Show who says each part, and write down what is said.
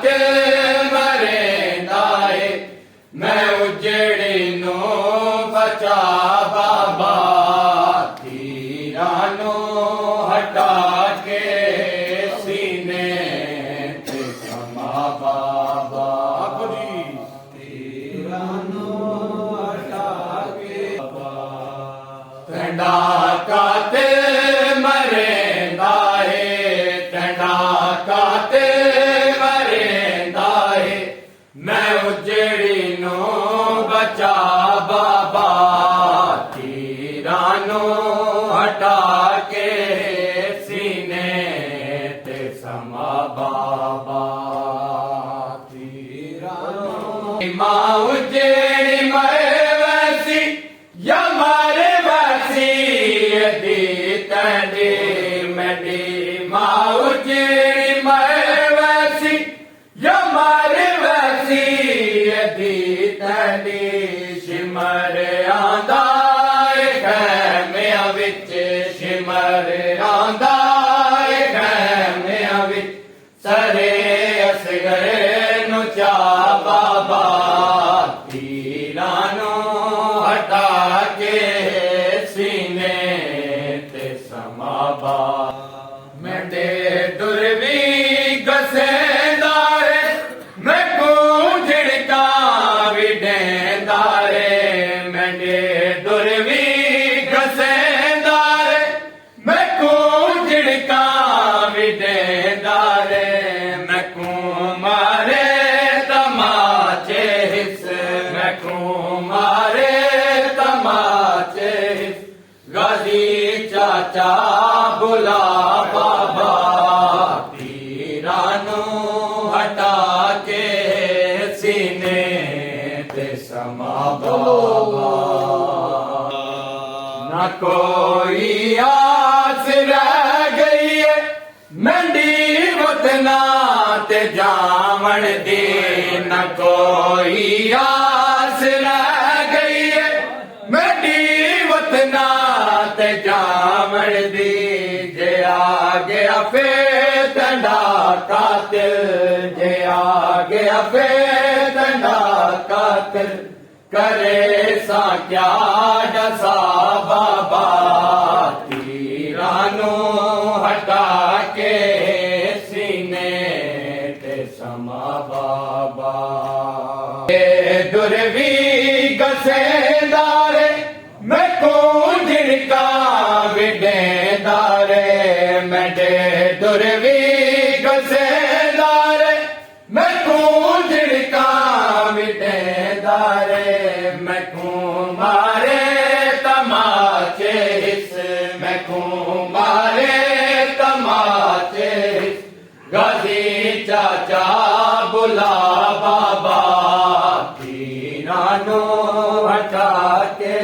Speaker 1: ਕੇ ਮਰੇਂਦਾ ਏ। ਮੈਂ ਉਜੜੀ ਨੂੰ ਬਚਾ ਬਾਬਾ, ਤੀਰਾਂ ਨੂੰ ਹਟਾ ਕੇ ਸੀਨੇ ਤੇ ਸਮਾ ਬਾਬਾ। ਤੀਰਾਂ ਨੂੰ ਹਟਾ ਕੇ ਟੰਡਾ ਕਾਤੇ ਮਰੇਂਦਾ ਏ, ਟੰਡਾ ਕਾਤੇ ਮਰੇਂਦਾ ਏ। ਮੈਂ ਉਜੜੀ ਨੂੰ ਬਚਾ ਬਾਬਾ, ਤੀਰਾਂ ਨੂੰ ਹਟਾ ਕੇ ਸੀਨੇ ਤੇ ਸਮਾ ਬਾਬਾ। ਤੀਰਾਂ ਨੂੰ ਮਾਂ ਉਜੜੀ ਮਰੇ ਵੈਸੀ ਜਾਂ ਮਾਰੇ ਵੈਸੀ ਦੀ ਤੰਡੀ ਮੈਡੀ। ਮਾਂ ਉਜੜੀ ਮਰੇ ਵੈਸੀ ਜਾਂ ਮਾਰੇ ਵੈਸੀ ਦੀ ਤੰਡੀ। ਸਿਮਰ ਆਂਦਾ ਏ ਖੈਮਿਆਂ ਵਿੱਚ, ਸਿਮਰ ਆਂਦਾ ਏ ਖੈਮਿਆਂ ਵਿੱਚ। ਸਰੇ ਅਸਗਰ ਨੂੰ ਚਾ ਬਾਬਾ, ਤੀਰਾਂ ਨੂੰ ਹਟਾ ਕੇ ਸੀਨੇ ਤੇ ਸਮਾ ਬਾ। ਮੈਂਡੇ ਦੁਰਵੀ ਗਸੇਦਾਰੇ, ਮੈਂ ਕੋ ਝਿੜਕਾ ਵੀ ਡੇਂਦਾਰੇ। ਮੈਂਡੇ ਦੁਰਵੀ ਗਸੇਦਾਰੇ, ਮੈਂ ਕੋ ਝਿੜਕਾ ਵੀ ਡੇਂਦਾਰੇ। ਮੈਂ ਕੋ ਮਾਰੇ ਤਮਾਚੇ ਹਿੱਸ, ਮੈਂ ਕੋ ਮਾਰੇ ਤਮਾਚੇ ਹਿੱਸ। ਗਾਜ਼ੀ ਚਾਚਾ ਬੁਲਾ ਬਾਬਾ, ਤੀਰਾਂ ਨੂੰ ਹਟਾ ਕੇ ਸੀਨੇ ਤੇ ਸਮਾ ਬਾਬਾ। ਨਾ ਕੋਈ ਆਸ ਰਹਿ ਗਈ ਏ ਮੰਡੀ ਵਤਨਾ ਤੇ ਜਾਵਣ ਦੀ। ਨਾ ਕੋਈ ਆਸ ਰਹਿ ਗਈ ਏ ਮੰਡੀ ਵਤਨਾ ਤੇ ਜਾਵਣ ਦੀ। ਜੇ ਆ ਗਿਆ ਫੇ ਟੰਡਾ ਕਾਤਿਲ, ਜੇ ਆ ਗਿਆ ਫੇ ਟੰਡਾ ਕਾਤਿਲ। ਕਰੇ ਸਾ ਕਿਆ ਡਸਾ ਬਾਬਾ, ਤੀਰਾਂ ਨੂੰ ਹਟਾ ਕੇ ਸੀਨੇ ਤੇ ਸਮਾ ਬਾਬਾ। ਦੁਰਵੀ ਗਸੇਦਾਰੇ, ਮੈਂ ਕੋ ਝਿੜਕਾ ਵੀ ਡੇਂਦਾਰੇ। ਮੈਂਡੇ ਦੁਰਵੀ ਗਸੇਦਾਰੇ, ਮੈਂ ਕੋ ਝਿੜਕਾ ਵੀ ਡੇਂਦਾਰੇ। ਮੈਂ ਕੋ ਮਾਰੇ ਤਮਾਚੇ ਹਿੱਸ, ਮੈਂ ਕੋ ਮਾਰੇ ਤਮਾਚੇ ਹਿੱਸ। ਗਾਜ਼ੀ ਚਾਚਾ ਬੁਲਾ ਬਾਬਾ, ਤੀਰਾਂ ਨੂੰ ਹਟਾ ਕੇ